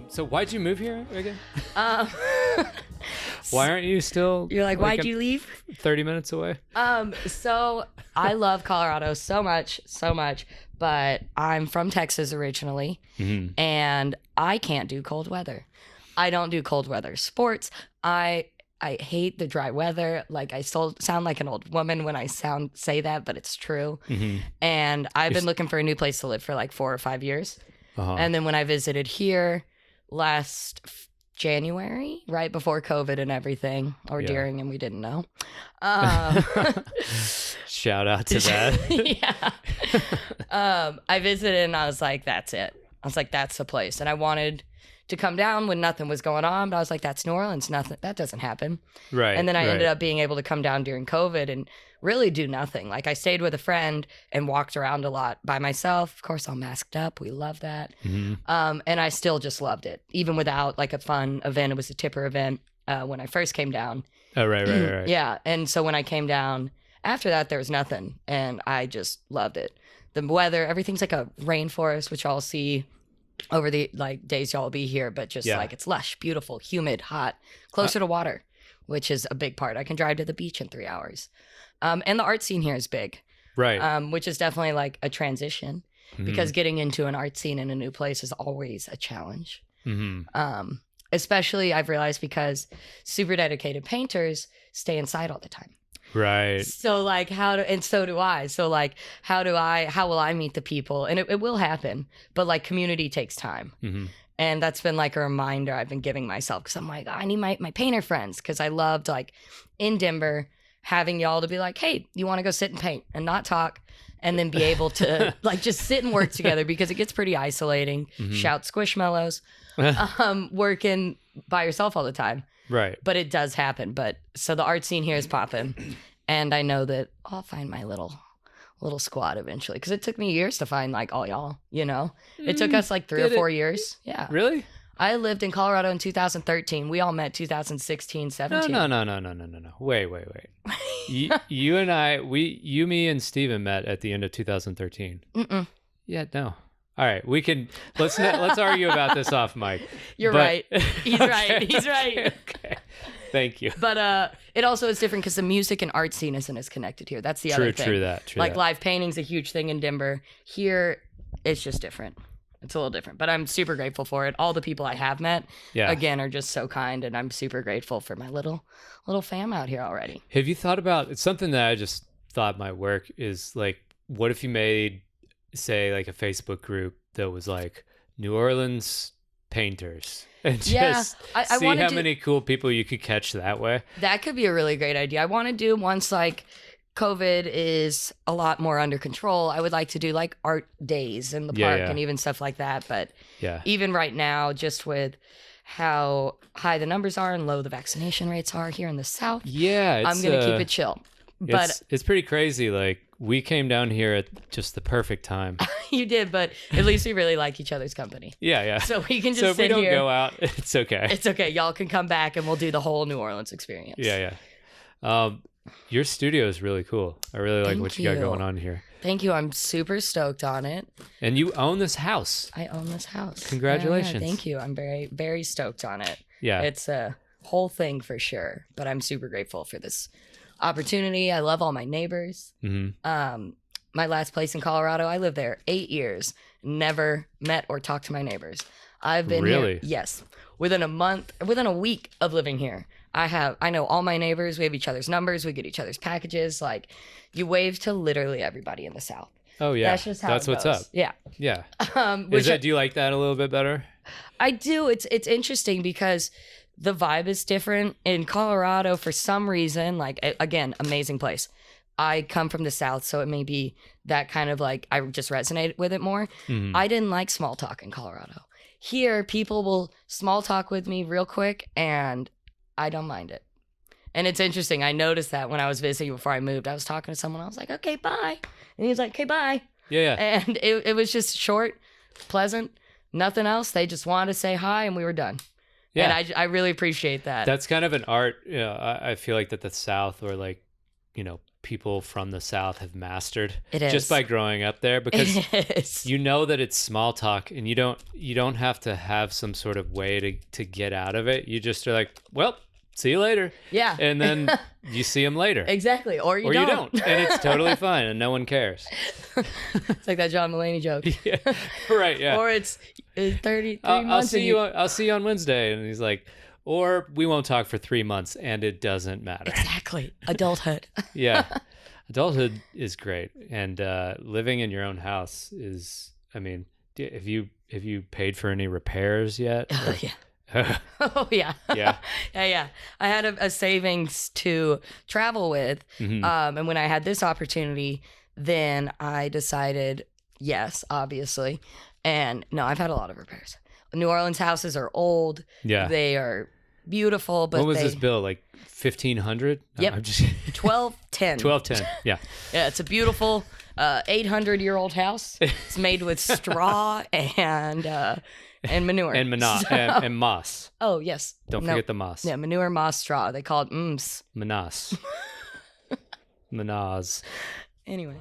So why'd you move here again? Um, Why aren't you still? You're like, why'd you leave? 30 minutes away. So I love Colorado so much, but I'm from Texas originally, and I can't do cold weather. I don't do cold weather sports. I hate the dry weather. Like, I still sound like an old woman when I say that, but it's true. And I've been looking for a new place to live for like 4 or 5 years. And then when I visited here last January, right before COVID and everything, or during, and we didn't know. Shout out to that. I visited and I was like, that's it. I was like, that's the place. And I wanted to come down when nothing was going on, but I was like, that's New Orleans. Nothing, that doesn't happen. Right. And then I ended up being able to come down during COVID and really do nothing. Like, I stayed with a friend and walked around a lot by myself. Of course, all masked up. We love that. And I still just loved it. Even without like a fun event. It was a tipper event when I first came down. Oh, right. Yeah. And so when I came down after that, there was nothing. And I just loved it. The weather, everything's like a rainforest, which I'll see over the like days y'all will be here, but just like it's lush, beautiful, humid, hot, closer to water, which is a big part. I can drive to the beach in 3 hours. And the art scene here is big, right? Which is definitely like a transition because getting into an art scene in a new place is always a challenge. Especially I've realized because super dedicated painters stay inside all the time. Right. So like and so do I. So like how will I meet the people? And it will happen, but like community takes time. And that's been like a reminder I've been giving myself because I'm like, I need my painter friends because I loved like in Denver having y'all to be like, hey, you want to go sit and paint and not talk and then be able to like just sit and work together because it gets pretty isolating. Shout squishmallows, working by yourself all the time. Right. But it does happen. But so the art scene here is popping. And I know that I'll find my little squad eventually. Because it took me years to find like all y'all, you know? It took us like 3 or 4 years. Yeah. Really? I lived in Colorado in 2013. We all met 2016, 17. No. Wait. You and I, me and Steven met at the end of 2013. Yeah, no. All right, let's argue about this off mic. You're right. He's right. He's right. Okay. Thank you. But it also is different because the music and art scene isn't as connected here. That's the other thing. True that. Live painting's a huge thing in Denver. Here, it's just different. It's a little different. But I'm super grateful for it. All the people I have met, again, are just so kind, and I'm super grateful for my little fam out here already. Have you thought about, it's something that I just thought might work is like, what if you made, say, like a Facebook group that was like New Orleans painters and just I see how many cool people you could catch that way? That could be a really great idea. I want to do once like COVID is a lot more under control. I would like to do like art days in the park and even stuff like that. But even right now, just with how high the numbers are and low the vaccination rates are here in the South, I'm going to keep it chill. But it's pretty crazy. Like, we came down here at just the perfect time. You did, but at least we really like each other's company. Yeah. So we can just sit here. So if we don't go out, it's okay. It's okay. Y'all can come back and we'll do the whole New Orleans experience. Yeah. Your studio is really cool. I really like what you got going on here. Thank you. I'm super stoked on it. And you own this house. I own this house. Congratulations. Yeah, thank you. I'm very, very stoked on it. Yeah. It's a whole thing for sure, but I'm super grateful for this opportunity. I love all my neighbors. My last place in Colorado, I lived there 8 years, never met or talked to my neighbors. I've been here. Yes. Within a week of living here, I know all my neighbors. We have each other's numbers. We get each other's packages. Like, you wave to literally everybody in the South. Oh yeah. That's just how That's what's goes. up. Yeah. Yeah. Do you like that a little bit better? I do. It's interesting because the vibe is different in Colorado for some reason. Like, again, amazing place. I come from the South, so it may be that kind of like, I just resonate with it more. I didn't like small talk in Colorado. Here, people will small talk with me real quick, and I don't mind it. And it's interesting. I noticed that when I was visiting before I moved. I was talking to someone. I was like, okay, bye. And he was like, okay, bye. Yeah. And it was just short, pleasant, nothing else. They just wanted to say hi, and we were done. Yeah. And I really appreciate that. That's kind of an art. I feel like that the South, or like, people from the South have mastered. It is. Just by growing up there, because It is. you know that it's small talk, and you don't have to have some sort of way to get out of it. You just are like, well, see you later. Yeah. And then you see them later. Exactly. Or you you don't. don't. And it's totally fine, and no one cares. It's like that John Mulaney joke. Yeah. Right, yeah. Or it's 33 I'll months. see you. I'll see you on Wednesday, and he's like, or we won't talk for 3 months, and it doesn't matter. Exactly. Adulthood. Yeah, adulthood is great, and living in your own house is. I mean, have you paid for any repairs yet? Oh, yeah. Oh, yeah. Yeah. Yeah. I had a savings to travel with, and when I had this opportunity, then I decided, yes, obviously. And no, I've had a lot of repairs. New Orleans houses are old. Yeah. They are beautiful, but what was this bill, like 1,500? Yep. I'm just 1210. 1210. Yeah. Yeah, it's a beautiful 800-year-old house. It's made with straw and manure. And and moss. Oh, yes. Don't forget the moss. Yeah, manure, moss, straw. They call it Manas. Manaz. Anyway.